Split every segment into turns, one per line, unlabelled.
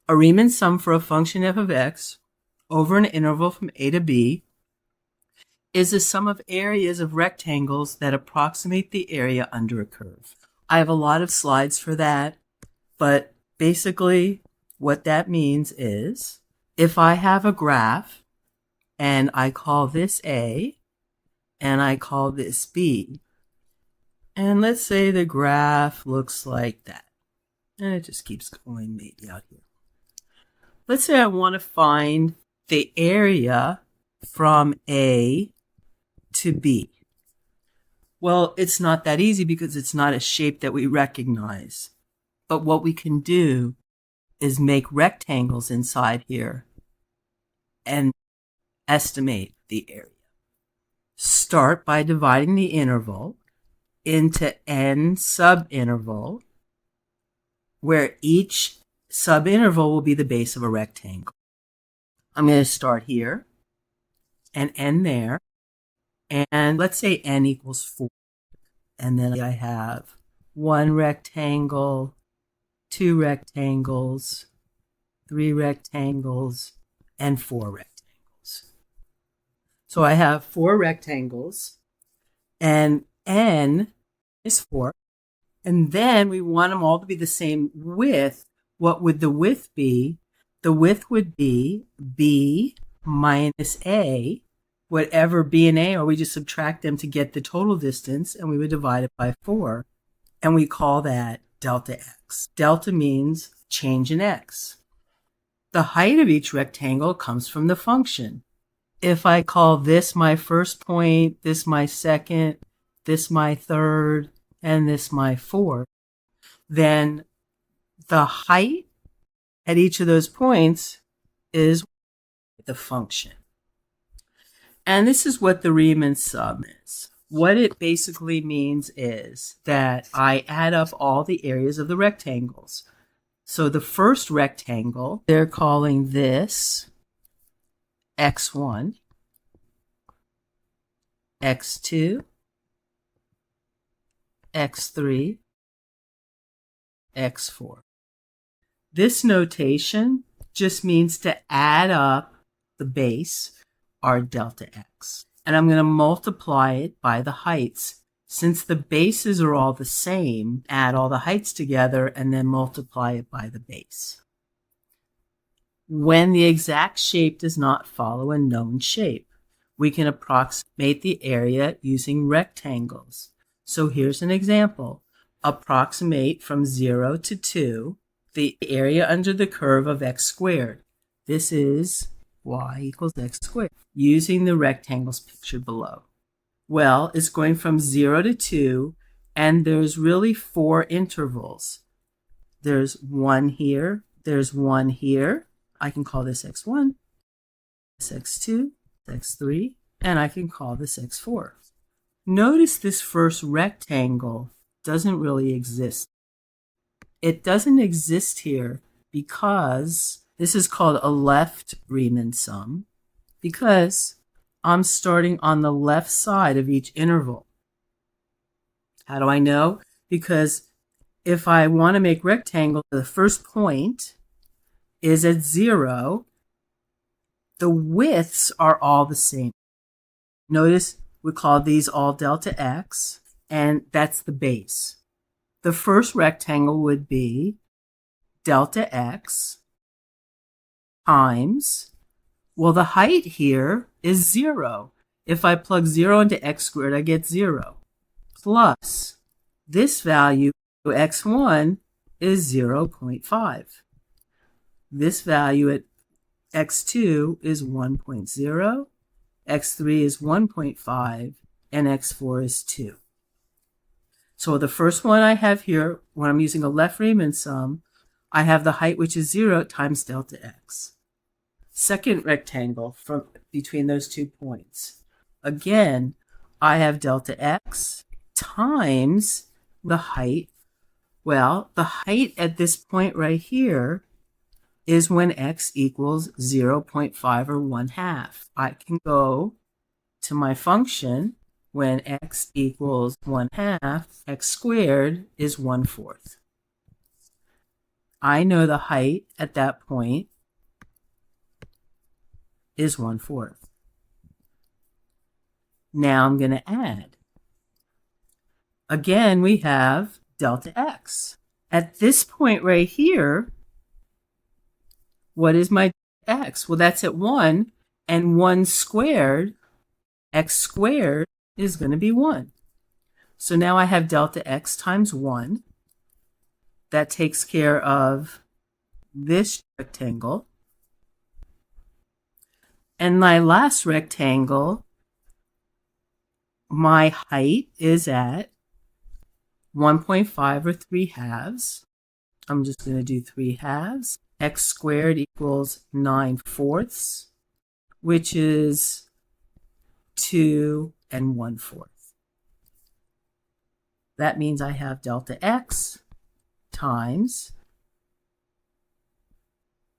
A Riemann sum for a function f of x over an interval from a to b is the sum of areas of rectangles that approximate the area under a curve. I have a lot of slides for that, but basically what that means is if I have a graph and I call this A and I call this B, and let's say the graph looks like that, and it just keeps going maybe out here. Let's say I want to find the area from A to B. Well, it's not that easy because it's not a shape that we recognize. But what we can do is make rectangles inside here and estimate the area. Start by dividing the interval into n subinterval, where each subinterval will be the base of a rectangle. I'm going to start here and end there. And let's say n equals 4. And then I have 1 rectangle, 2 rectangles, 3 rectangles, and 4 rectangles. So I have 4 rectangles, and n is 4. And then we want them all to be the same width. What would the width be? The width would be b minus a. Whatever b and a are, we just subtract them to get the total distance, and we would divide it by 4. And we call that delta x. Delta means change in x. The height of each rectangle comes from the function. If I call this my first point, this my second, this my third, and this my fourth, then the height at each of those points is the function. And this is what the Riemann sum is. What it basically means is that I add up all the areas of the rectangles. So the first rectangle, they're calling this x1, x2, x3, x4. This notation just means to add up the base, our delta x. And I'm going to multiply it by the heights. Since the bases are all the same, add all the heights together and then multiply it by the base. When the exact shape does not follow a known shape, we can approximate the area using rectangles. So here's an example. Approximate from 0 to 2 the area under the curve of x squared. This is y equals x squared, using the rectangles pictured below. Well, it's going from 0 to 2, and there's really 4 intervals. There's 1 here, there's 1 here. I can call this x1, this x2, x3, and I can call this x4. Notice this first rectangle doesn't really exist. It doesn't exist here because this is called a left Riemann sum, because I'm starting on the left side of each interval. How do I know? Because if I want to make rectangle, the first point is at 0. The widths are all the same. Notice we call these all delta x, and that's the base. The first rectangle would be delta x times, well, the height here is 0. If I plug 0 into x squared, I get 0. Plus, this value, x1, is 0.5. This value at x2 is 1.0, x3 is 1.5, and x4 is 2. So the first one I have here, when I'm using a left Riemann sum, I have the height, which is 0 times delta x. Second rectangle from between those 2 points. Again, I have delta x times the height. Well, the height at this point right here is when x equals 0.5 or 1/2. I can go to my function when x equals 1/2, x squared is 1/4. I know the height at that point is 1/4. Now I'm going to add. Again, we have delta x. At this point right here, what is my x? Well, that's at 1, and 1 squared, x squared, is going to be 1. So now I have delta x times 1. That takes care of this rectangle. And my last rectangle, my height is at 1.5 or 3/2. I'm just going to do 3/2. X squared equals 9/4, which is 2 and 1/4. That means I have delta x times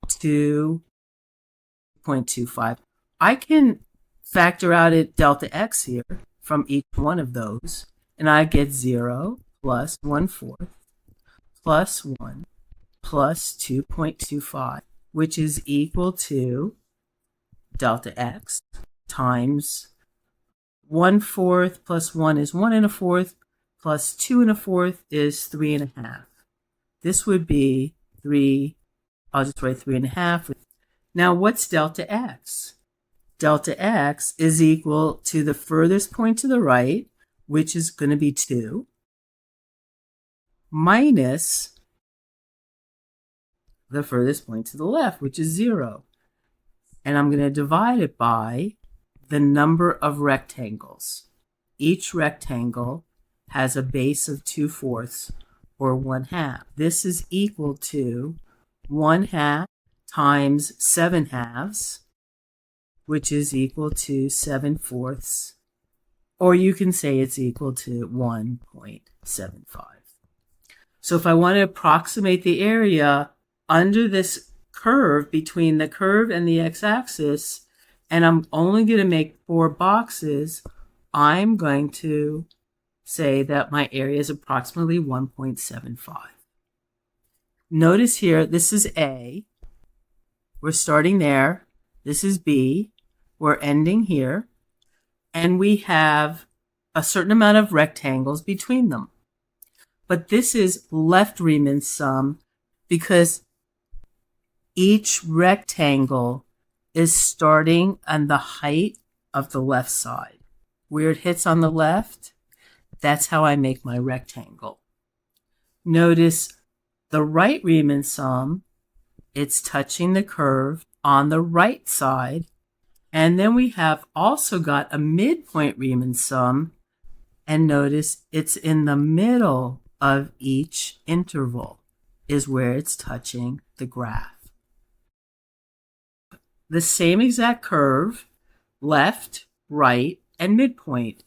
2.25. I can factor out at delta x here from each one of those, and I get 0 plus 1/4 plus 1 plus 2.25, which is equal to delta x times 1/4 plus 1 is 1 1/4 plus 2 1/4 is 3 1/2. This would be 3, I'll just write 3 1/2. Now what's delta x? Delta x is equal to the furthest point to the right, which is going to be 2, minus the furthest point to the left, which is 0. And I'm going to divide it by the number of rectangles. Each rectangle has a base of 2/4 or 1/2. This is equal to 1/2 times 7/2, which is equal to 7/4, or you can say it's equal to 1.75. So if I want to approximate the area under this curve between the curve and the x-axis, and I'm only going to make 4 boxes, I'm going to say that my area is approximately 1.75. Notice here, this is A. We're starting there. This is B. We're ending here. And we have a certain amount of rectangles between them. But this is left Riemann sum because each rectangle is starting on the height of the left side. Where it hits on the left, that's how I make my rectangle. Notice the right Riemann sum, it's touching the curve on the right side. And then we have also got a midpoint Riemann sum, and notice it's in the middle of each interval is where it's touching the graph. The same exact curve, left, right, and midpoint.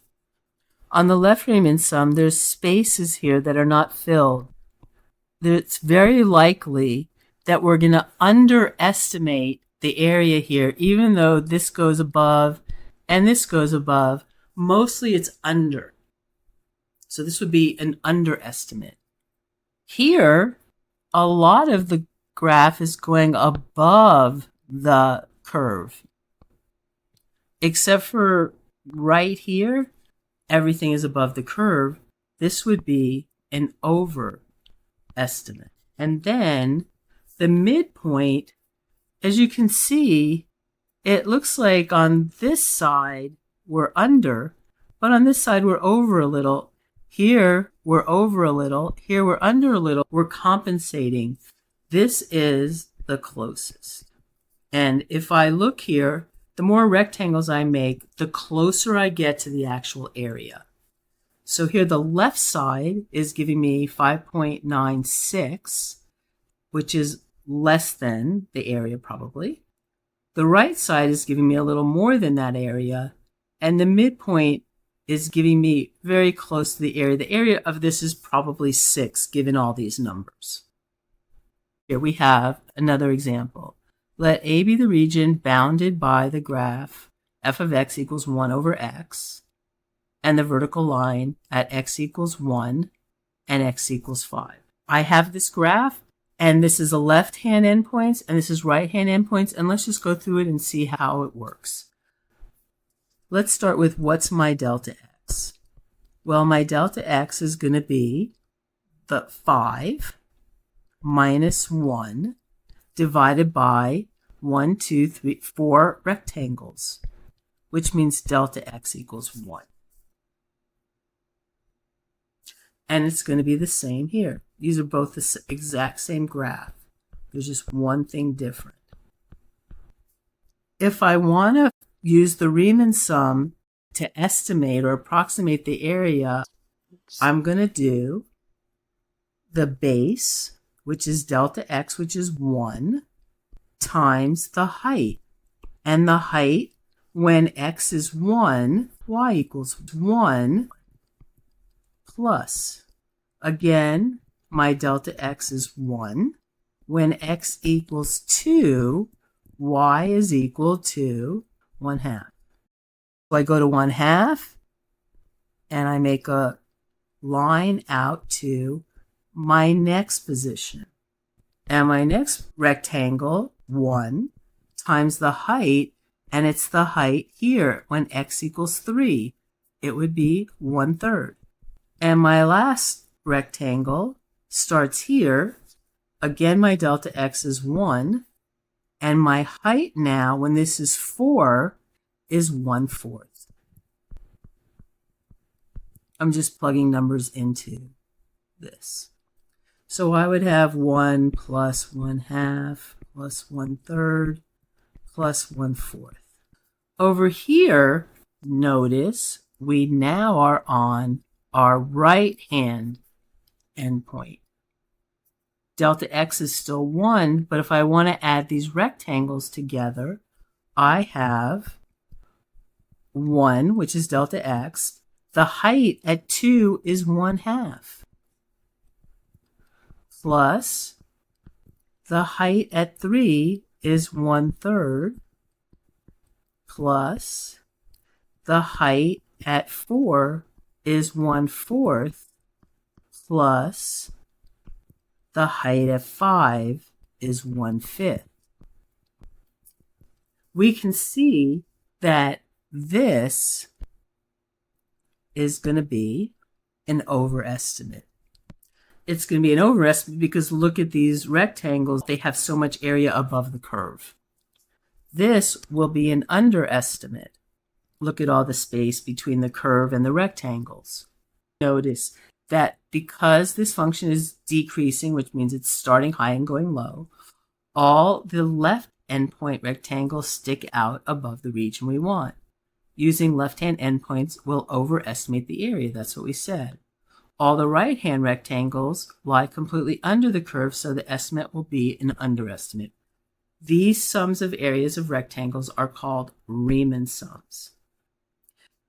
On the left Riemann sum, there's spaces here that are not filled. It's very likely that we're going to underestimate the area here, even though this goes above and this goes above. Mostly it's under. So this would be an underestimate. Here, a lot of the graph is going above the curve. Except for right here, everything is above the curve. This would be an overestimate. And then the midpoint, as you can see, it looks like on this side we're under, but on this side we're over a little. Here we're over a little. Here we're under a little. We're compensating. This is the closest. And if I look here, the more rectangles I make, the closer I get to the actual area. So here the left side is giving me 5.96, which is less than the area probably. The right side is giving me a little more than that area, and the midpoint is giving me very close to the area. The area of this is probably 6, given all these numbers. Here we have another example. Let A be the region bounded by the graph f of x equals 1 over x, and the vertical line at x equals 1 and x equals 5. I have this graph, And this is a left-hand endpoints, and this is right-hand endpoints, and let's just go through it and see how it works. Let's start with what's my delta x? Well, my delta x is going to be the 5 minus 1 divided by 1, 2, 3, 4 rectangles, which means delta x equals 1. And it's going to be the same here. These are both the exact same graph. There's just one thing different. If I want to use the Riemann sum to estimate or approximate the area, I'm going to do the base, which is delta x, which is 1, times the height. And the height, when x is 1, y equals 1 plus. Again, my delta x is 1. When x equals 2, y is equal to 1/2. So I go to 1/2, and I make a line out to my next position. And my next rectangle, 1, times the height, and it's the height here. When x equals 3, it would be 1/3. And my last rectangle starts here. Again, my delta x is 1. And my height now, when this is 4, is 1/4. I'm just plugging numbers into this. So I would have 1 plus 1/2 plus 1/3 plus 1/4. Over here, notice we now are on our right-hand endpoint. Delta x is still 1, but if I want to add these rectangles together, I have 1, which is delta x. The height at 2 is 1/2. Plus, the height at 3 is 1/3. Plus, the height at 4 is 1/4. Plus, the height at 5 is 1/5. We can see that this is going to be an overestimate. It's going to be an overestimate because look at these rectangles. They have so much area above the curve. This will be an underestimate. Look at all the space between the curve and the rectangles. Notice that because this function is decreasing, which means it's starting high and going low, all the left endpoint rectangles stick out above the region we want. Using left-hand endpoints, we'll overestimate the area. That's what we said. All the right-hand rectangles lie completely under the curve, so the estimate will be an underestimate. These sums of areas of rectangles are called Riemann sums.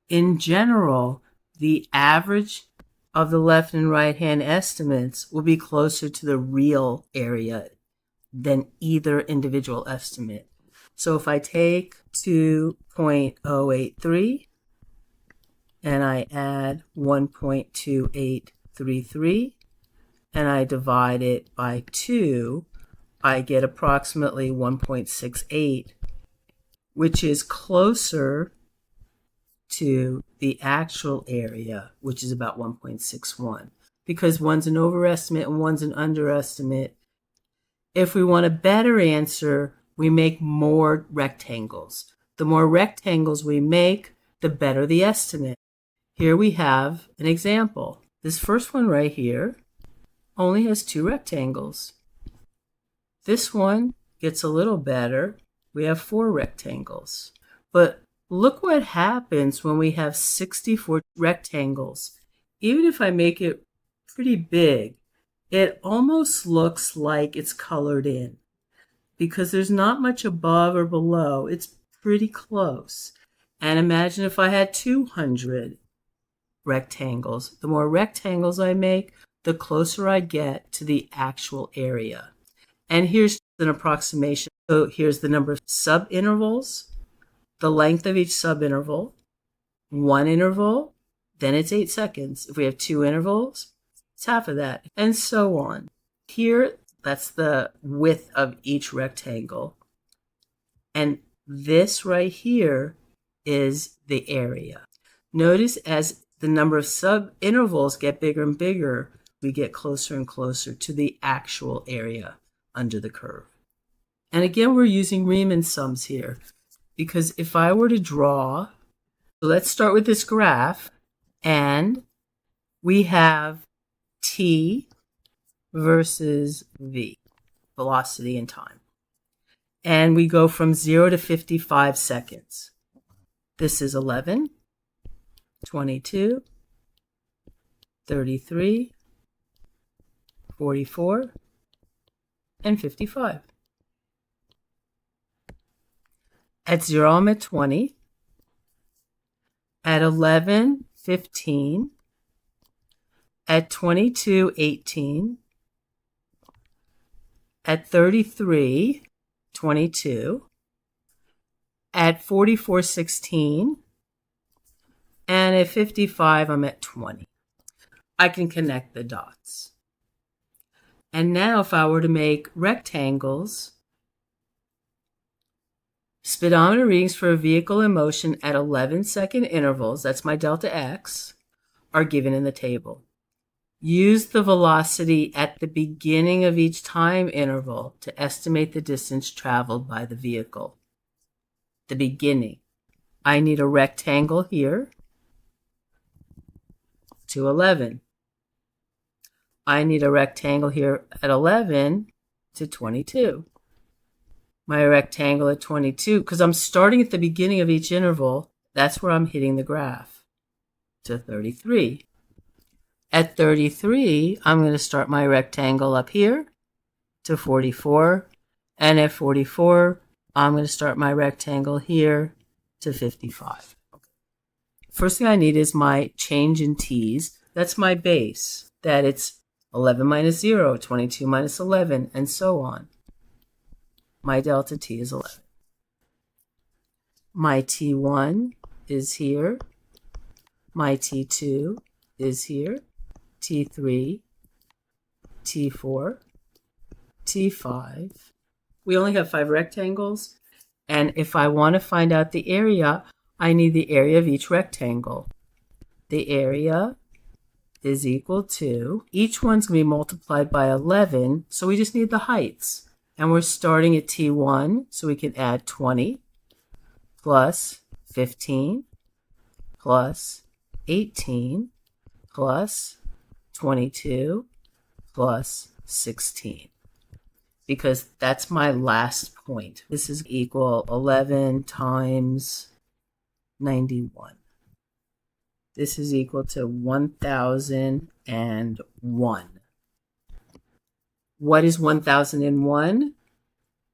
In general, the average of the left and right-hand estimates will be closer to the real area than either individual estimate. So if I take 2.083 and I add 1.2833 and I divide it by 2, I get approximately 1.68, which is closer to the actual area, which is about 1.61. Because one's an overestimate and one's an underestimate, if we want a better answer, we make more rectangles. The more rectangles we make, the better the estimate. Here we have an example. This first one right here only has 2 rectangles. This one gets a little better. We have 4 rectangles. But look what happens when we have 64 rectangles. Even if I make it pretty big, it almost looks like it's colored in because there's not much above or below. It's pretty close. And imagine if I had 200 rectangles. The more rectangles I make, the closer I get to the actual area. And here's an approximation. So here's the number of subintervals, the length of each subinterval, 1 interval, then it's 8 seconds. If we have 2 intervals, it's half of that, and so on. Here, That's the width of each rectangle. And this right here is the area. Notice as the number of sub-intervals get bigger and bigger, we get closer and closer to the actual area under the curve. And again, we're using Riemann sums here, because if I were to draw, so let's start with this graph, and we have t versus v, velocity and time. And we go from 0 to 55 seconds. This is 11, 22, 33, 44, and 55. At 0, I'm at 20. At 11, 15. At 22, 18. At 33, 22. At 44, 16. And at 55, I'm at 20. I can connect the dots. And now if I were to make rectangles, speedometer readings for a vehicle in motion at 11-second intervals, that's my delta x, are given in the table. Use the velocity at the beginning of each time interval to estimate the distance traveled by the vehicle. The beginning. I need a rectangle here to 11. I need a rectangle here at 11 to 22. My rectangle at 22, because I'm starting at the beginning of each interval, that's where I'm hitting the graph, to 33. At 33, I'm going to start my rectangle up here to 44. And at 44, I'm going to start my rectangle here to 55. First thing I need is my change in t's. That's my base, that it's 11 minus 0, 22 minus 11, and so on. My delta t is 11. My t1 is here. My t2 is here. T3, T4, T5. We only have 5 rectangles. And if I want to find out the area, I need the area of each rectangle. The area is equal to, each one's going to be multiplied by 11, so we just need the heights. And we're starting at T1, so we can add 20 plus 15 plus 18 plus 22 plus 16. Because that's my last point. This is equal 11 times 91. This is equal to 1001. What is 1001?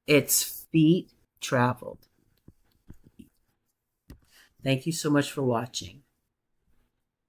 It's feet traveled. Thank you so much for watching.